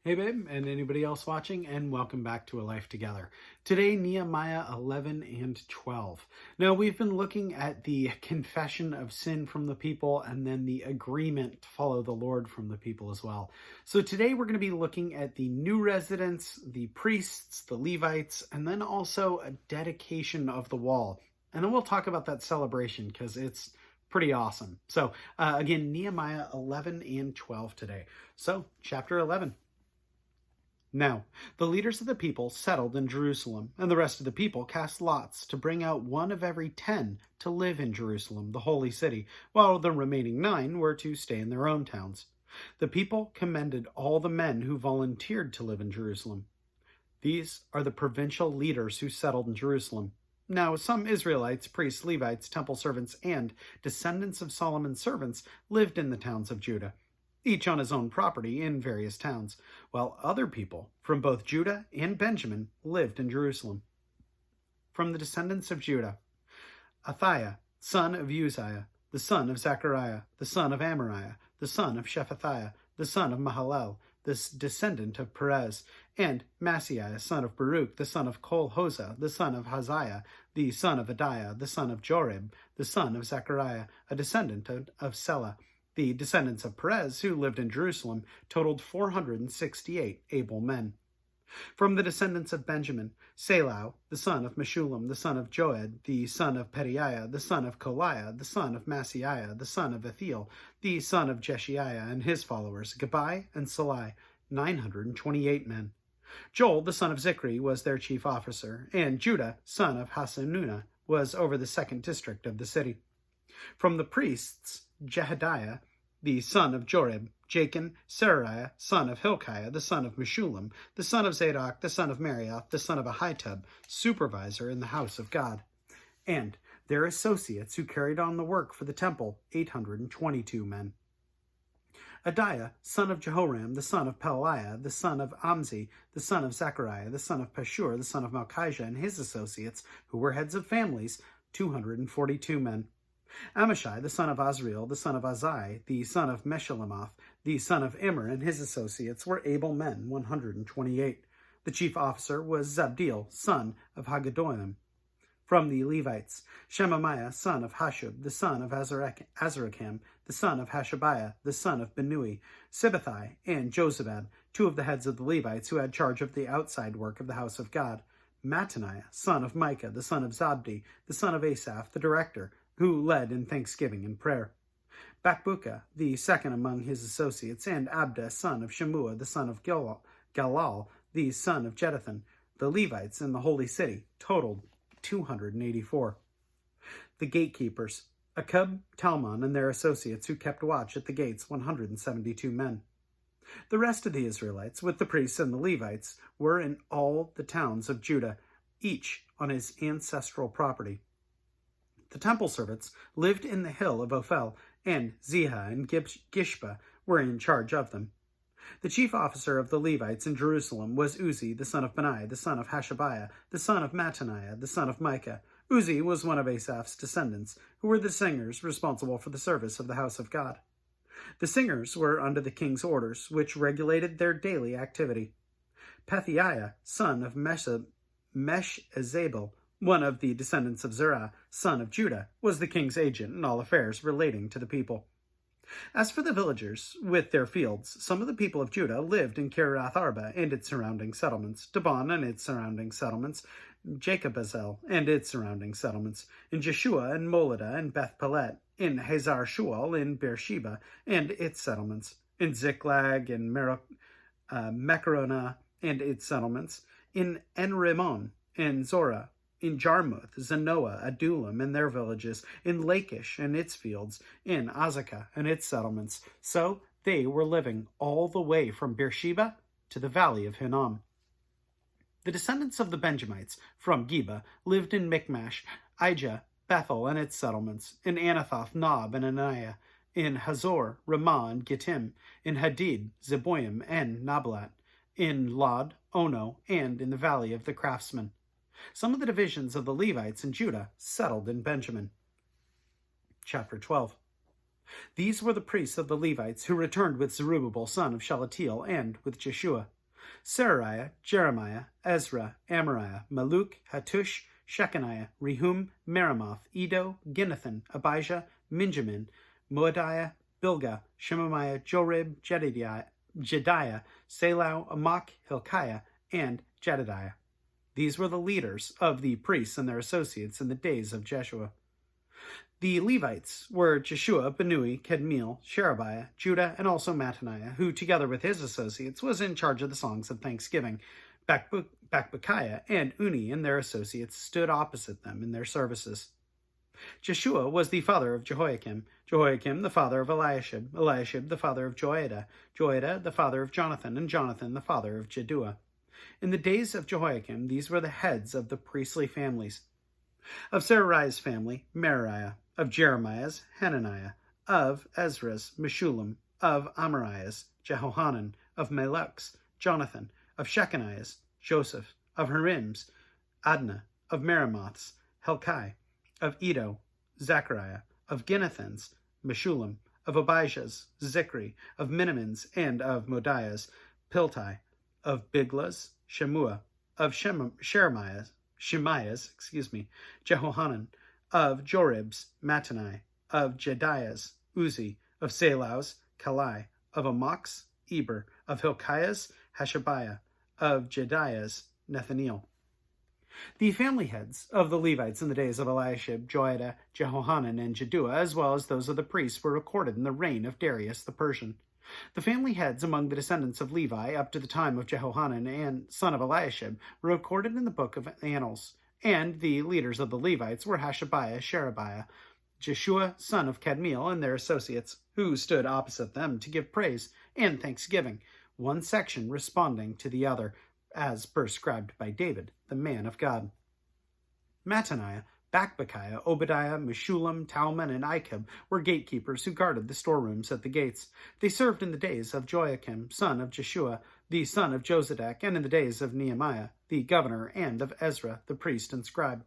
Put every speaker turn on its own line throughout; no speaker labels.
Hey babe, and anybody else watching, and welcome back to A Life Together. Today, Nehemiah 11 and 12. Now, we've been looking at the confession of sin from the people and then the agreement to follow the Lord from the people as well. So today we're going to be looking at the new residents, the priests, the Levites, and then also a dedication of the wall. And then we'll talk about that celebration because it's pretty awesome. So again, Nehemiah 11 and 12 today. So chapter 11. Now, the leaders of the people settled in Jerusalem, and the rest of the people cast lots to bring out one of every 10 to live in Jerusalem, the holy city, while the remaining 9 were to stay in their own towns. The people commended all the men who volunteered to live in Jerusalem. These are the provincial leaders who settled in Jerusalem. Now, some Israelites, priests, Levites, temple servants, and descendants of Solomon's servants lived in the towns of Judah, each on his own property in various towns, while other people from both Judah and Benjamin lived in Jerusalem. From the descendants of Judah, Athaiah, son of Uzziah, the son of Zechariah, the son of Amariah, the son of Shephatiah, the son of Mahalalel, the descendant of Perez, and Maaseiah, son of Baruch, the son of Kol-Hozeh, the son of Haziah, the son of Adiah, the son of Jorib, the son of Zechariah, a descendant of Selah. The descendants of Perez, who lived in Jerusalem, totaled 468 able men. From the descendants of Benjamin, Salau, the son of Meshullam, the son of Joed, the son of Pedaiah, the son of Koliah, the son of Maaseiah, the son of Ethiel, the son of Jeshiah, and his followers, Gabai and Salai, 928 men. Joel, the son of Zichri, was their chief officer, and Judah, son of Hasanunah, was over the second district of the city. From the priests, Jehadiah, the son of Jorib, Jachin, Seraiah, son of Hilkiah, the son of Meshullam, the son of Zadok, the son of Marioth, the son of Ahitub, supervisor in the house of God, and their associates who carried on the work for the temple, 822 men. Adiah, son of Jehoram, the son of Pelaiah, the son of Amzi, the son of Zechariah, the son of Pashur, the son of Malchijah, and his associates, who were heads of families, 242 men. Amashai, the son of Azriel, the son of Azai, the son of Meshillemoth, the son of Immer, and his associates were able men, 128. The chief officer was Zabdiel, son of Haggadoim. From the Levites, Shemaiah, son of Hashub, the son of Azrikam, the son of Hashabiah, the son of Benui, Sibbethai, and Jozabad, 2 of the heads of the Levites who had charge of the outside work of the house of God. Mattaniah, son of Micah, the son of Zabdi, the son of Asaph, the director, who led in thanksgiving and prayer. Bakbukkah, the second among his associates, and Abda, son of Shemua, the son of Galal, the son of Jeduthun, the Levites in the holy city, totaled 284. The gatekeepers, Akub, Talmon, and their associates who kept watch at the gates, 172 men. The rest of the Israelites, with the priests and the Levites, were in all the towns of Judah, each on his ancestral property. The temple servants lived in the hill of Ophel, and Ziha and Gishpa were in charge of them. The chief officer of the Levites in Jerusalem was Uzzi, the son of Benai, the son of Hashabiah, the son of Mattaniah, the son of Micah. Uzzi was one of Asaph's descendants, who were the singers responsible for the service of the house of God. The singers were under the king's orders, which regulated their daily activity. Pethiah, son of Meshezabel, one of the descendants of Zerah, son of Judah, was the king's agent in all affairs relating to the people. As for the villagers with their fields, some of the people of Judah lived in Kiriath Arba and its surrounding settlements, Dibon and its surrounding settlements, Jacobezel and its surrounding settlements, in Jeshua and Moladah and Beth Pelet, in Hazar Shual in Beersheba and its settlements, in Ziklag and Mechronah and its settlements, in En-Rimmon and Zorah, in Jarmuth, Zanoah, Adullam and their villages, in Lachish and its fields, in Azekah and its settlements. So they were living all the way from Beersheba to the valley of Hinnom. The descendants of the Benjamites from Geba lived in Michmash, Ijah, Bethel and its settlements, in Anathoth, Nob and Aniah, in Hazor, Ramah and Gittim, in Hadid, Zeboim and Nabalat, in Lod, Ono, and in the valley of the craftsmen. Some of the divisions of the Levites in Judah settled in Benjamin. Chapter 12. These were the priests of the Levites who returned with Zerubbabel son of Shealtiel and with Jeshua, Seraiah, Jeremiah, Ezra, Amariah, Maluk, Hattush, Shechaniah, Rehum, Meremoth, Edo, Ginnathan, Abijah, Minjamin, Moadiah, Bilgah, Shemaiah, Jorib, Jediah, Salau, Amok, Hilkiah, and Jedediah. These were the leaders of the priests and their associates in the days of Jeshua. The Levites were Jeshua, Benui, Kadmiel, Sherebiah, Judah, and also Mattaniah, who, together with his associates, was in charge of the songs of thanksgiving. Bakbukiah and Uni and their associates stood opposite them in their services. Jeshua was the father of Jehoiakim, Jehoiakim the father of Eliashib, Eliashib the father of Joiada, Joiada the father of Jonathan, and Jonathan the father of Jeduah. In the days of Jehoiakim, these were the heads of the priestly families. Of Seraiah's family, Merariah; of Jeremiah's, Hananiah; of Ezra's, Meshullam; of Amariah's, Jehohanan; of Melech's, Jonathan; of Shechaniah's, Joseph; of Harim's, Adnah; of Meremoth's, Helkai; of Edo, Zechariah; of Ginnathan's, Meshullam; of Abijah's, Zikri; of Miniamin's and of Modiah's, Piltai; of Biglah's, Shemua; of Shemaiah's, Jehohanan; of Jorib's, Mattani; of Jediah's, Uzi; of Salau's, Kalai; of Amok's, Eber; of Hilkiah's, Hashabiah; of Jediah's, Nethaniel. The family heads of the Levites in the days of Eliashib, Joiada, Jehohanan, and Jeduah, as well as those of the priests, were recorded in the reign of Darius the Persian. The family heads among the descendants of Levi up to the time of Jehohanan and son of Eliashib were recorded in the book of Annals, and the leaders of the Levites were Hashabiah, Sherebiah, Jeshua son of Kadmiel, and their associates, who stood opposite them to give praise and thanksgiving, one section responding to the other, as prescribed by David, the man of God. Mattaniah, Bakbukiah, Obadiah, Meshullam, Talmon, and Ikab were gatekeepers who guarded the storerooms at the gates. They served in the days of Joiakim, son of Jeshua, the son of Josedek, and in the days of Nehemiah, the governor, and of Ezra, the priest and scribe.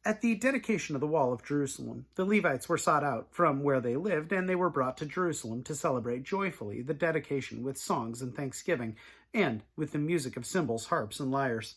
At the dedication of the wall of Jerusalem, the Levites were sought out from where they lived, and they were brought to Jerusalem to celebrate joyfully the dedication with songs and thanksgiving, and with the music of cymbals, harps, and lyres.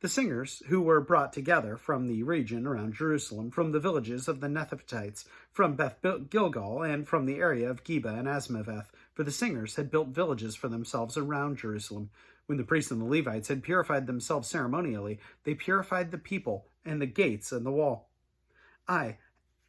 The singers, who were brought together from the region around Jerusalem, from the villages of the Netophathites, from Beth Gilgal, and from the area of Geba and Asmaveth, for the singers had built villages for themselves around Jerusalem. When the priests and the Levites had purified themselves ceremonially, they purified the people and the gates and the wall. I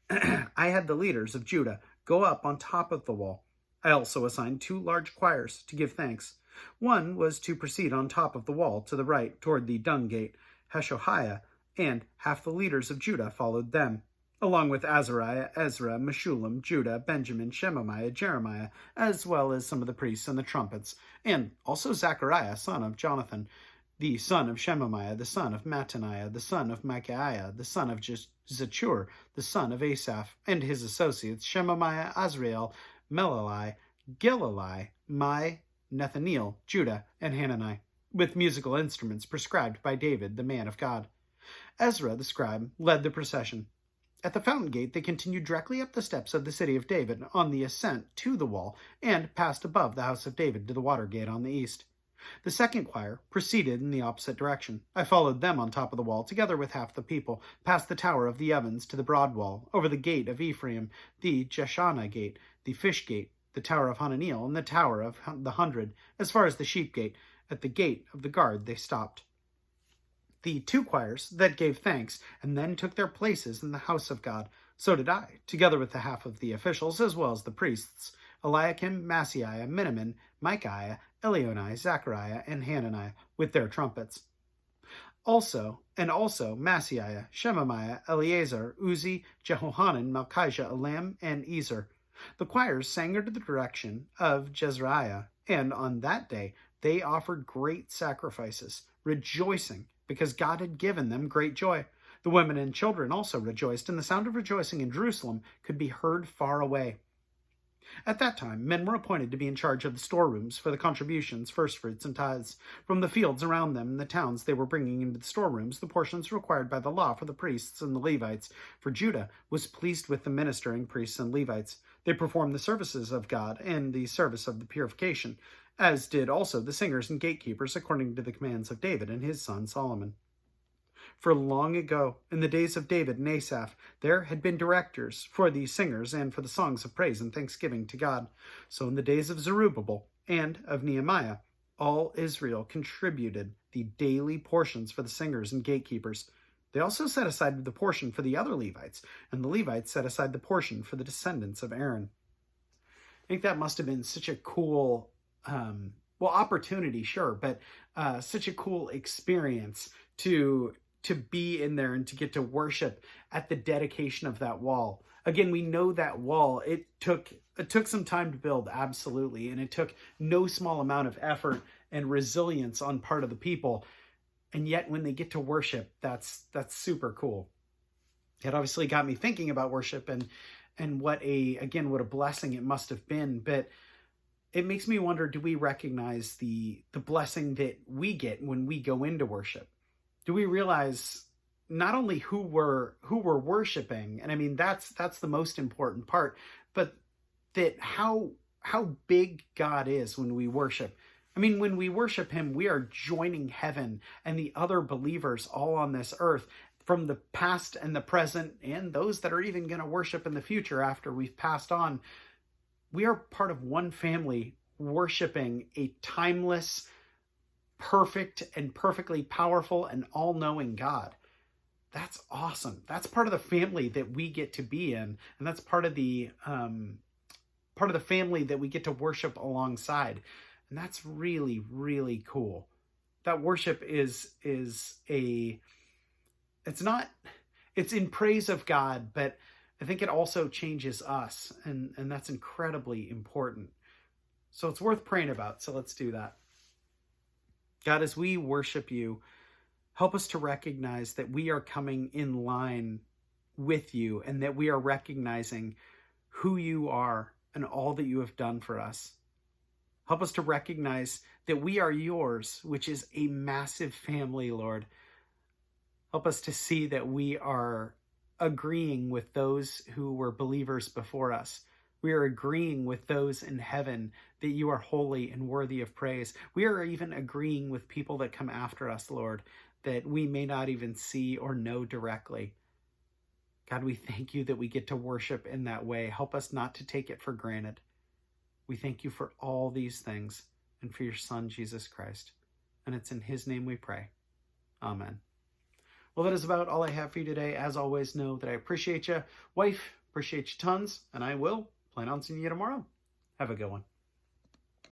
had the leaders of Judah go up on top of the wall. I also assigned 2 large choirs to give thanks. One was to proceed on top of the wall to the right toward the dung gate. Hashohiah and half the leaders of Judah followed them, along with Azariah, Ezra, Meshullam, Judah, Benjamin, Shemaiah, Jeremiah, as well as some of the priests and the trumpets, and also Zechariah, son of Jonathan, the son of Shemaiah, the son of Mattaniah, the son of Micaiah, the son of Zechur, the son of Asaph, and his associates, Shemaiah, Azrael, Melalai, Gilalai, Nethaniel, Judah, and Hanani, with musical instruments prescribed by David, the man of God. Ezra, the scribe, led the procession. At the fountain gate, they continued directly up the steps of the city of David on the ascent to the wall, and passed above the house of David to the water gate on the east. The second choir proceeded in the opposite direction. I followed them on top of the wall, together with half the people, past the tower of the ovens to the broad wall, over the gate of Ephraim, the Jeshanah gate, the fish gate, the tower of Hananiel, and the tower of the 100, as far as the sheep gate. At the gate of the guard they stopped. The 2 choirs that gave thanks, and then took their places in the house of God. So did I, together with the half of the officials, as well as the priests, Eliakim, Maaseiah, Miniamin, Micaiah, Elionai, Zechariah, and Hananiah, with their trumpets. Also Maaseiah, Shemaiah, Eleazar, Uzi, Jehohanan, Malchijah, Elam, and Ezer. The choirs sang under the direction of Jezreiah, and on that day they offered great sacrifices, rejoicing because God had given them great joy. The women and children also rejoiced, and the sound of rejoicing in Jerusalem could be heard far away. At that time, men were appointed to be in charge of the storerooms for the contributions, firstfruits, and tithes. From the fields around them and the towns they were bringing into the storerooms the portions required by the law for the priests and the Levites. For Judah was pleased with the ministering priests and Levites. They performed the services of God and the service of the purification, as did also the singers and gatekeepers according to the commands of David and his son Solomon. For long ago, in the days of David and Asaph, there had been directors for the singers and for the songs of praise and thanksgiving to God. So in the days of Zerubbabel and of Nehemiah, all Israel contributed the daily portions for the singers and gatekeepers. They also set aside the portion for the other Levites, and the Levites set aside the portion for the descendants of Aaron. I think that must have been such a cool, opportunity, sure, but such a cool experience to be in there and to get to worship at the dedication of that wall. Again, we know that wall, it took some time to build, absolutely, and it took no small amount of effort and resilience on part of the people. And yet when they get to worship, that's super cool. It obviously got me thinking about worship and what a blessing it must have been. But it makes me wonder, do we recognize the blessing that we get when we go into worship? Do we realize not only who we're worshiping, and I mean that's the most important part, but that how big God is when we worship. I mean, when we worship him, we are joining heaven and the other believers all on this earth, from the past and the present, and those that are even going to worship in the future after we've passed on. We are part of one family worshiping a timeless, perfect, and perfectly powerful and all-knowing God. That's awesome. That's part of the family that we get to be in, and that's part of the family that we get to worship alongside. And that's really, really cool. That worship it's in praise of God, but I think it also changes us, and that's incredibly important. So it's worth praying about. So let's do that. God, as we worship you, help us to recognize that we are coming in line with you, and that we are recognizing who you are and all that you have done for us. Help us to recognize that we are yours, which is a massive family, Lord. Help us to see that we are agreeing with those who were believers before us. We are agreeing with those in heaven that you are holy and worthy of praise. We are even agreeing with people that come after us, Lord, that we may not even see or know directly. God, we thank you that we get to worship in that way. Help us not to take it for granted. We thank you for all these things and for your Son, Jesus Christ. And it's in his name we pray. Amen. Well, that is about all I have for you today. As always, know that I appreciate you. Wife, appreciate you tons, and I will plan on seeing you tomorrow. Have a good one.